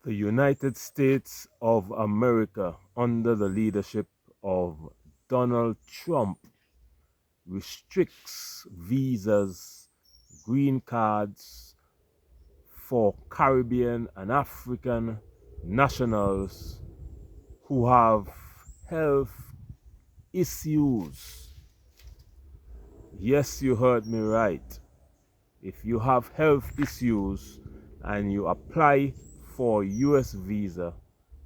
The United States of America, under the leadership of Donald Trump, restricts visas, green cards for Caribbean and African nationals who have health issues. Yes, you heard me right. If you have health issues and you apply for US visa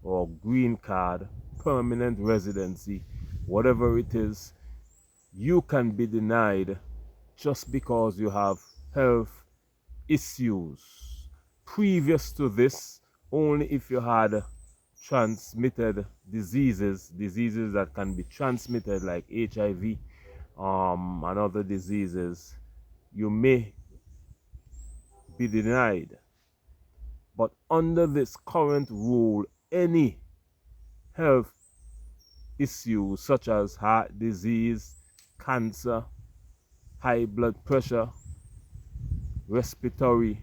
or green card, permanent residency, whatever it is, you can be denied just because you have health issues. Previous to this, only if you had transmitted diseases that can be transmitted like HIV and other diseases, you may be denied. But under this current rule, any health issues such as heart disease, cancer, high blood pressure, respiratory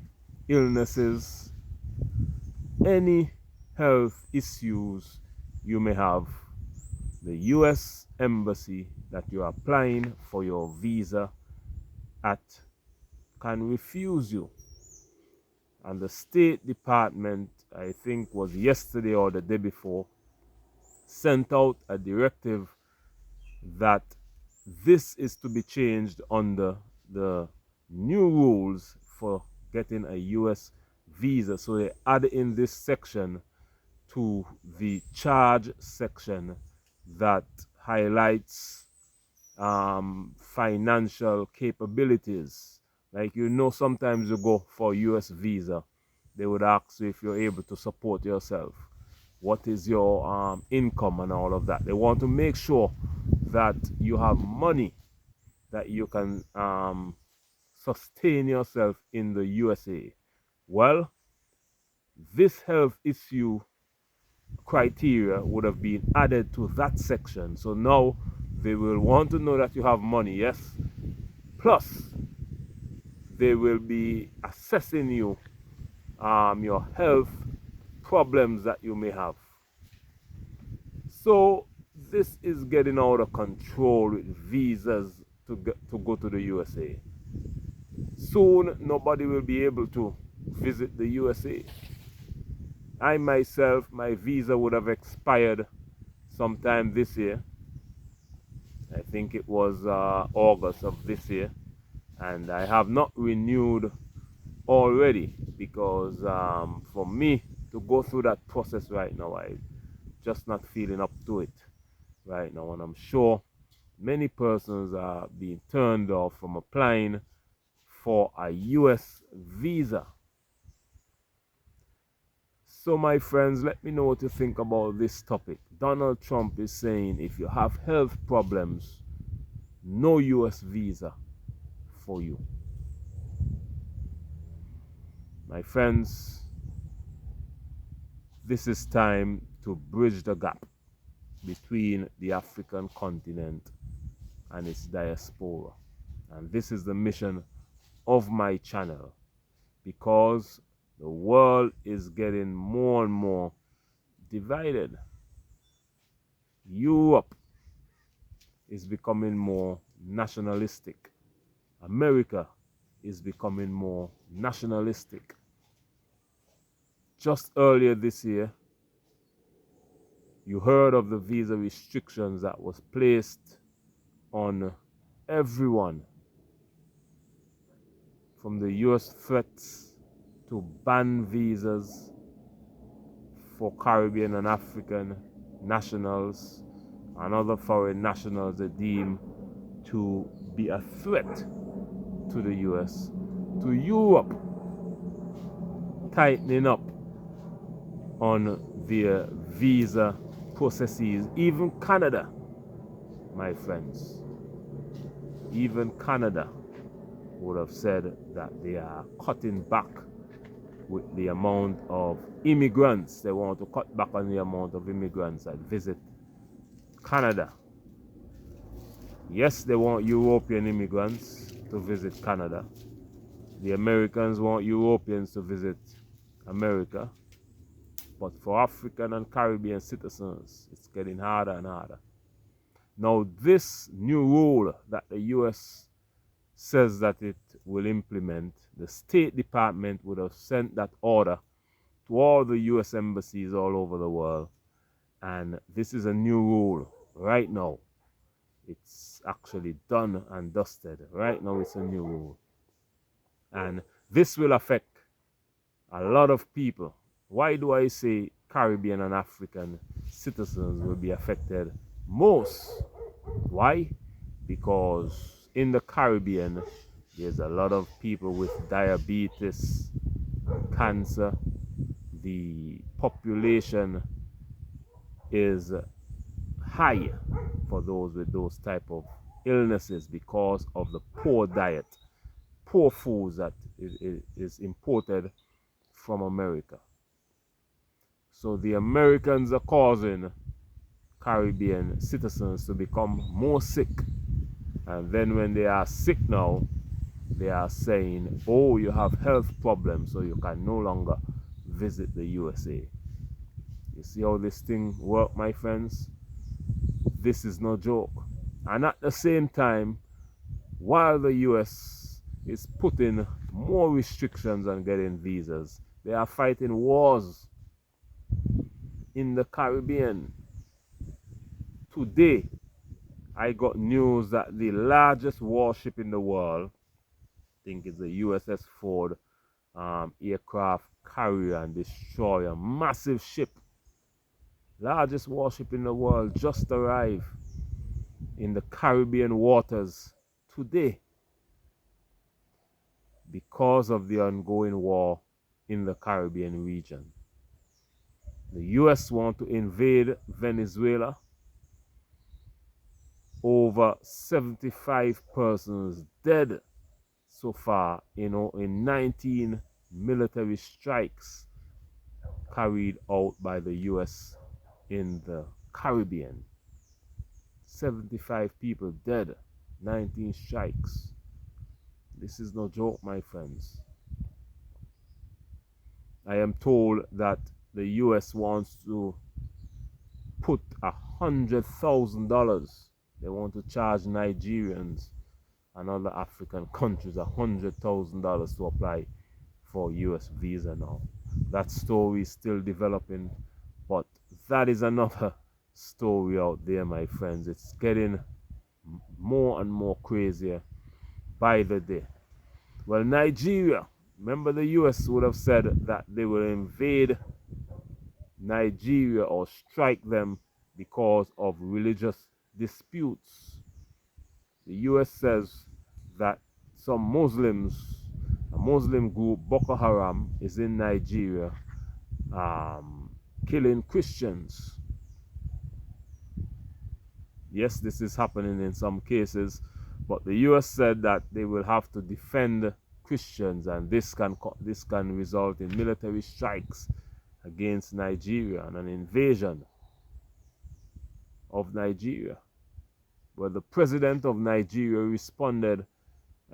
illnesses, any health issues you may have, the US embassy that you're applying for your visa at can refuse you. And the State Department, I think was yesterday or the day before, sent out a directive that this is to be changed under the new rules for getting a US visa. So they add in this section to the charge section that highlights financial capabilities. Like, sometimes you go for US visa, they would ask you if you're able to support yourself. What is your income and all of that. They want to make sure that you have money that you can sustain yourself in the USA. Well, this health issue criteria would have been added to that section. So now they will want to know that you have money, yes? Plus, they will be assessing you, your health problems that you may have. So this is getting out of control with visas to go to the USA. Soon, nobody will be able to visit the USA. I myself, my visa would have expired sometime this year. I think it was August of this year. And I have not renewed already because for me to go through that process right now, I'm just not feeling up to it right now. And I'm sure many persons are being turned off from applying for a US visa. So my friends, let me know what you think about this topic. Donald Trump is saying if you have health problems, no US visa for you. My friends, this is time to bridge the gap between the African continent and its diaspora. And this is the mission of my channel, because the world is getting more and more divided. Europe is becoming more nationalistic. America is becoming more nationalistic. Just earlier this year, you heard of the visa restrictions that was placed on everyone, from the US threats to ban visas for Caribbean and African nationals and other foreign nationals they deem to be a threat to the US, to Europe tightening up on their visa processes. Even Canada, my friends, even Canada would have said that they are cutting back with the amount of immigrants. They want to cut back on the amount of immigrants that visit Canada. Yes, they want European immigrants to visit Canada. The Americans want Europeans to visit America. But for African and Caribbean citizens, it's getting harder and harder. Now, this new rule that the US says that it will implement, the State Department would have sent that order to all the US embassies all over the world. And this is a new rule right now. It's actually done and dusted. Right now, it's a new rule. And this will affect a lot of people. Why do I say Caribbean and African citizens will be affected most? Why? Because in the Caribbean, there's a lot of people with diabetes, cancer. The population is high for those with those type of illnesses because of the poor diet, poor foods that is imported from America. So the Americans are causing Caribbean citizens to become more sick. And then when they are sick now, they are saying, oh, you have health problems, so you can no longer visit the USA. You see how this thing works, my friends? This is no joke. And at the same time, while the US is putting more restrictions on getting visas, they are fighting wars in the Caribbean. Today, I got news that the largest warship in the world, I think it's the USS Ford aircraft carrier and destroyer, massive ship, largest warship in the world, just arrived in the Caribbean waters today because of the ongoing war in the Caribbean region. The US want to invade Venezuela. Over 75 persons dead so far, in 19 military strikes carried out by the US in the Caribbean. 75 people dead, 19 strikes. This is no joke, my friends. I am told that the US wants to put $100,000. They want to charge Nigerians and other African countries $100,000 to apply for US visa now. That story is still developing, but that is another story out there, my friends. It's getting more and more crazier by the day. Well, Nigeria, remember the US would have said that they will invade Nigeria or strike them because of religious disputes. The US says that some Muslims, a Muslim group, Boko Haram, is in Nigeria killing Christians. Yes, this is happening in some cases, but the US said that they will have to defend Christians, and this can result in military strikes against Nigeria and an invasion of Nigeria. Well, the president of Nigeria responded,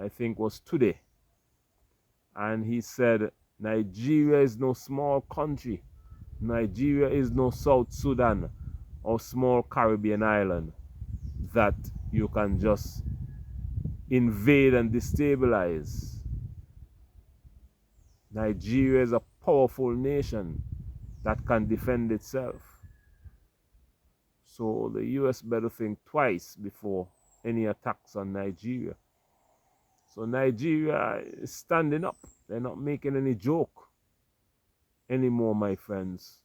I think was today, and he said, Nigeria is no small country. Nigeria is no South Sudan or small Caribbean island that you can just invade and destabilize. Nigeria is a powerful nation that can defend itself. So the US better think twice before any attacks on Nigeria. So Nigeria is standing up. They're not making any joke anymore, my friends.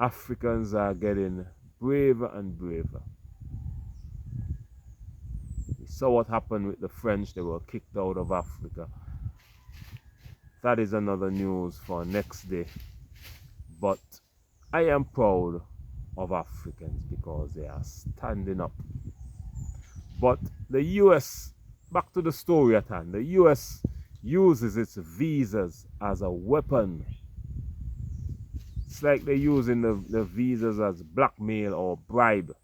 Africans are getting braver and braver. You saw what happened with the French. They were kicked out of Africa. That is another news for next day. But I am proud of Africans because they are standing up. But the US, back to the story at hand, the US uses its visas as a weapon. It's like they're using the visas as blackmail or bribe,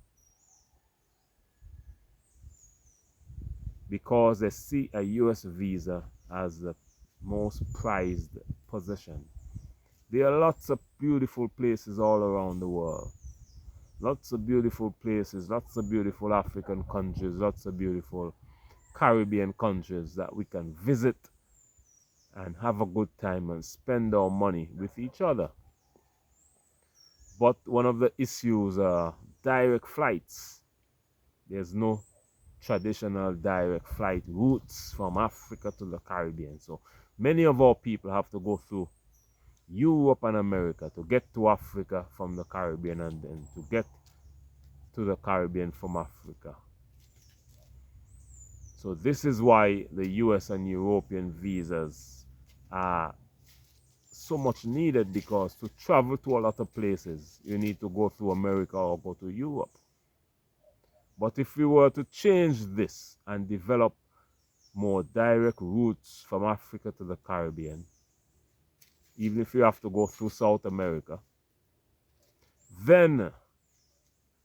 because they see a US visa as the most prized possession. There are lots of beautiful places all around the world. Lots of beautiful places, lots of beautiful African countries, lots of beautiful Caribbean countries that we can visit and have a good time and spend our money with each other. But one of the issues are direct flights. There's no traditional direct flight routes from Africa to the Caribbean. So many of our people have to go through Europe and America to get to Africa from the Caribbean, and then to get to the Caribbean from Africa. So this is why the US and European visas are so much needed, because to travel to a lot of places, you need to go through America or go to Europe. But if we were to change this and develop more direct routes from Africa to the Caribbean, even if you have to go through South America, then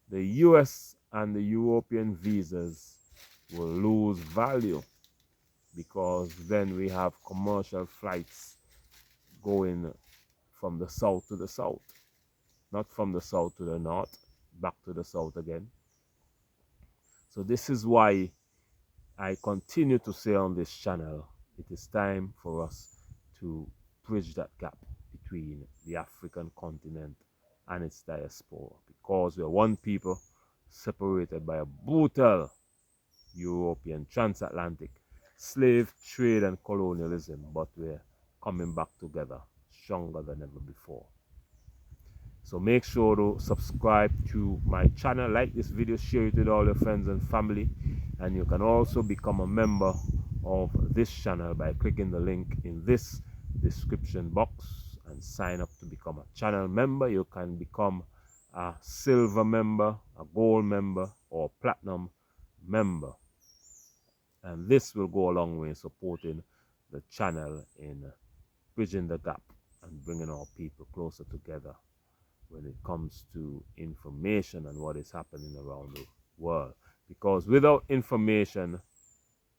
the US and the European visas will lose value, because then we have commercial flights going from the south to the south, not from the south to the north, back to the south again. So this is why I continue to say on this channel, it is time for us to bridge that gap between the African continent and its diaspora, because we're one people separated by a brutal European Transatlantic Slave Trade and colonialism, but we're coming back together stronger than ever before. So make sure to subscribe to my channel, like this video, share it with all your friends and family, and you can also become a member of this channel by clicking the link in this description box and sign up to become a channel member. You can become a silver member, a gold member, or platinum member, and this will go a long way in supporting the channel in bridging the gap and bringing our people closer together when it comes to information and what is happening around the world. Because without information,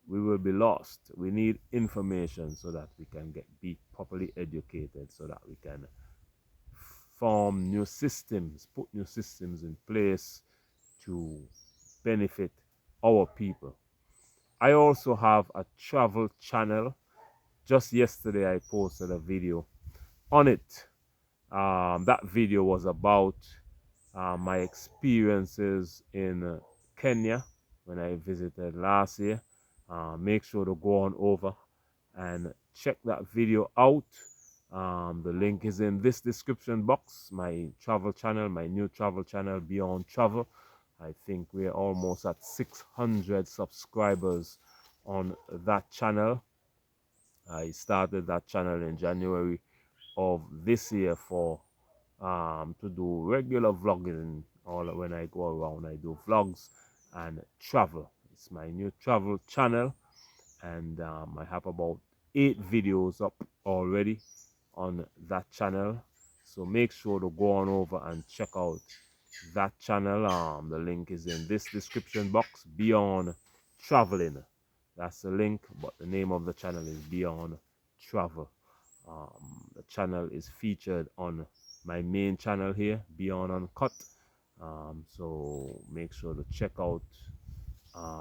we will be lost. We need information so that we can be properly educated, so that we can form new systems, put new systems in place to benefit our people. I also have a travel channel. Just yesterday I posted a video on it. That video was about my experiences in Kenya when I visited last year. Make sure to go on over and check that video out. The link is in this description box. My travel channel, my new travel channel, Beyond Travel. I think we're almost at 600 subscribers on that channel. I started that channel in January of this year for to do regular vlogging. All when I go around, I do vlogs and travel. It's my new travel channel, and I have about 8 videos up already on that channel. So make sure to go on over and check out that channel. The link is in this description box. Beyond Traveling, that's the link, but the name of the channel is Beyond Travel. The channel is featured on my main channel here, Beyond Uncut. So make sure to check out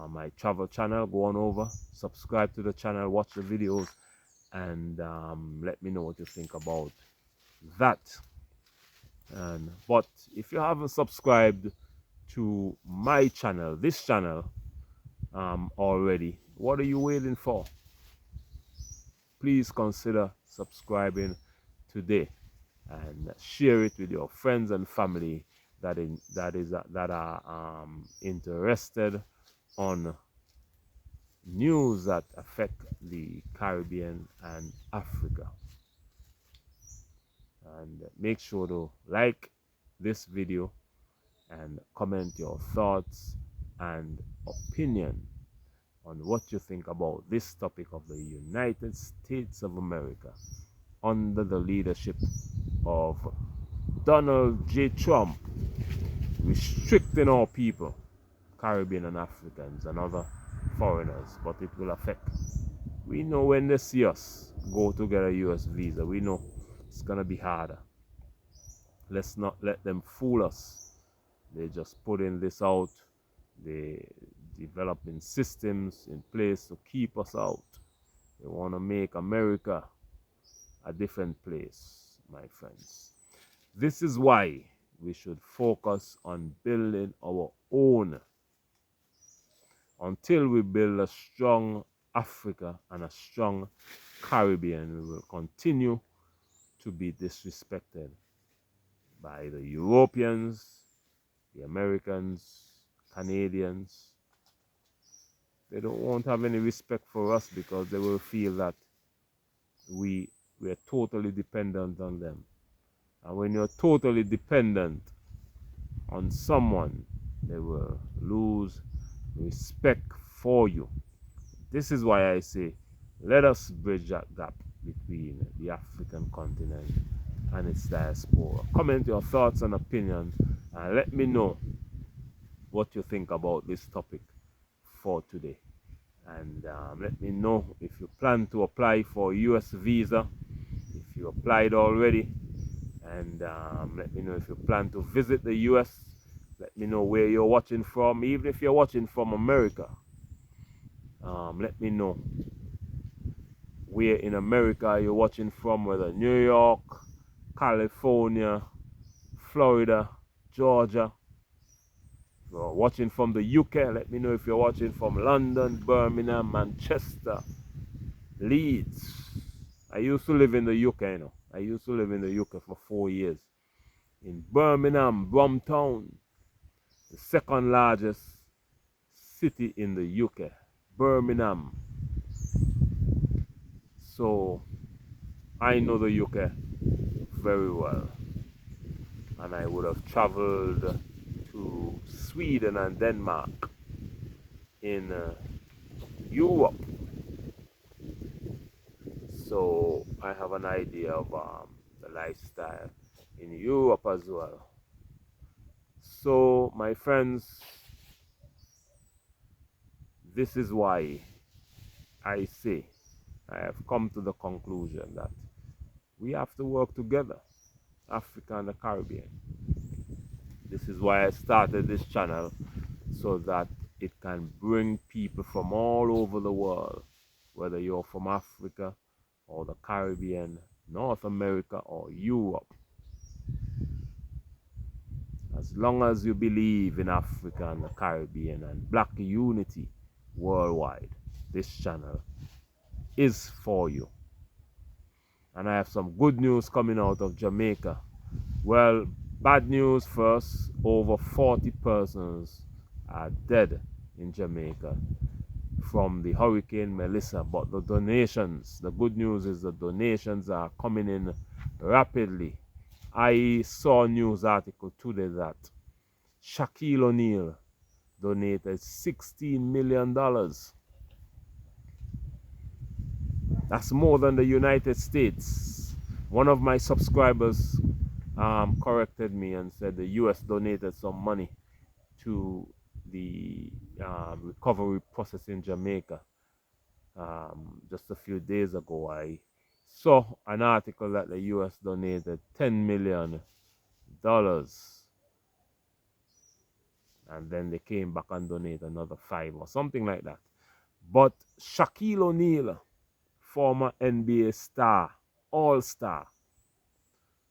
my travel channel. Go on over, subscribe to the channel, watch the videos, and let me know what you think about that. But if you haven't subscribed to my channel, this channel, already, what are you waiting for? Please consider subscribing today and share it with your friends and family that are interested on news that affect the Caribbean and Africa. And make sure to like this video and comment your thoughts and opinion on what you think about this topic of the United States of America under the leadership of Donald J. Trump, restricting our people, Caribbean and Africans and other foreigners, but it will affect. We know when they see us go to get a US visa, we know It's gonna be harder. Let's not let them fool us. They just putting this out. They developing systems in place to keep us out. They want to make America a different place, my friends. This is why we should focus on building our own. Until we build a strong Africa and a strong Caribbean, we will continue to be disrespected by the Europeans, the Americans, Canadians. They won't have any respect for us because they will feel that we are totally dependent on them. And when you're totally dependent on someone, they will lose respect for you. This is why I say, let us bridge that gap between the African continent and its diaspora. Comment your thoughts and opinions and let me know what you think about this topic for today. And let me know if you plan to apply for a US visa, if you applied already, and let me know if you plan to visit the US. Let me know where you're watching from. Even if you're watching from America, let me know where in America you're watching from, whether New York, California, Florida, Georgia. If you're watching from the UK, let me know if you're watching from London, Birmingham, Manchester, Leeds. I used to live in the UK, you know. I used to live in the UK for 4 years. In Birmingham, Bromtown, the second largest city in the UK, Birmingham. So I know the UK very well, and I would have traveled to Sweden and Denmark in Europe. So I have an idea of the lifestyle in Europe as well. So my friends, this is why I say I have come to the conclusion that we have to work together, Africa and the Caribbean. This is why I started this channel, so that it can bring people from all over the world, whether you're from Africa or the Caribbean, North America or Europe. As long as you believe in Africa and the Caribbean and black unity worldwide, this channel is for you. And I have some good news coming out of Jamaica. Well, bad news first. Over 40 persons are dead in Jamaica from the Hurricane Melissa. But the donations, the good news is the donations are coming in rapidly. I saw a news article today that Shaquille O'Neal donated $16 million. That's more than the United States. One of my subscribers corrected me and said the US donated some money to the recovery process in Jamaica. Just a few days ago, I saw an article that the US donated $10 million. And then they came back and donated another 5 or something like that. But Shaquille O'Neal, former NBA star, all-star,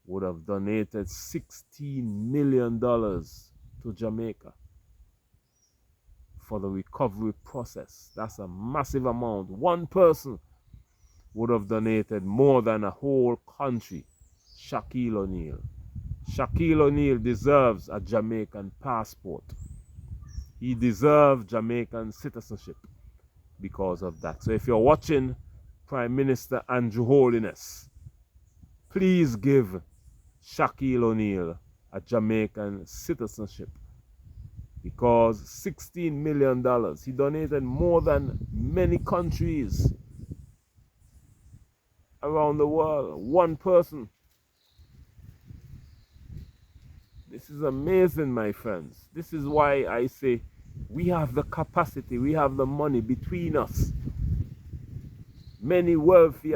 would have donated $16 million to Jamaica for the recovery process. That's a massive amount. One person would have donated more than a whole country. Shaquille O'Neal. Shaquille O'Neal deserves a Jamaican passport. He deserves Jamaican citizenship because of that. So if you're watching Prime Minister Andrew Holiness, please give Shaquille O'Neal a Jamaican citizenship, because $16 million, he donated more than many countries around the world. One person. This is amazing, my friends. This is why I say we have the capacity, we have the money between us. Many wealthy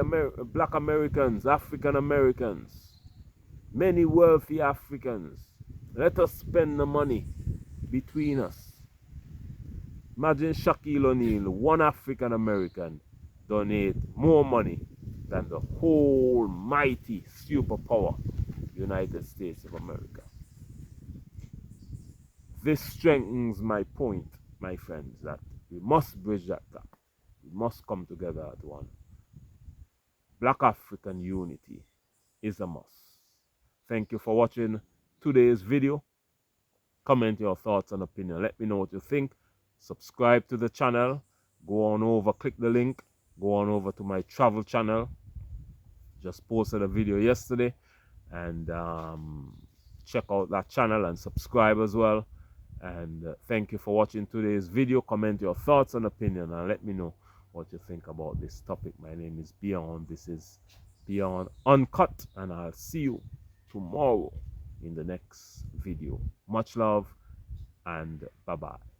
black Americans, African Americans, many wealthy Africans. Let us spend the money between us. Imagine Shaquille O'Neal, one African American, donate more money than the whole mighty superpower, United States of America. This strengthens my point, my friends, that we must bridge that gap. We must come together as one. Black African unity is a must. Thank you for watching today's video. Comment your thoughts and opinion. Let me know what you think. Subscribe to the channel. Go on over, click the link. Go on over to my travel channel. Just posted a video yesterday. And check out that channel and subscribe as well. And thank you for watching today's video. Comment your thoughts and opinion and let me know what you think about this topic. My name is Beyond. This is Beyond Uncut, and I'll see you tomorrow in the next video. Much love and bye-bye.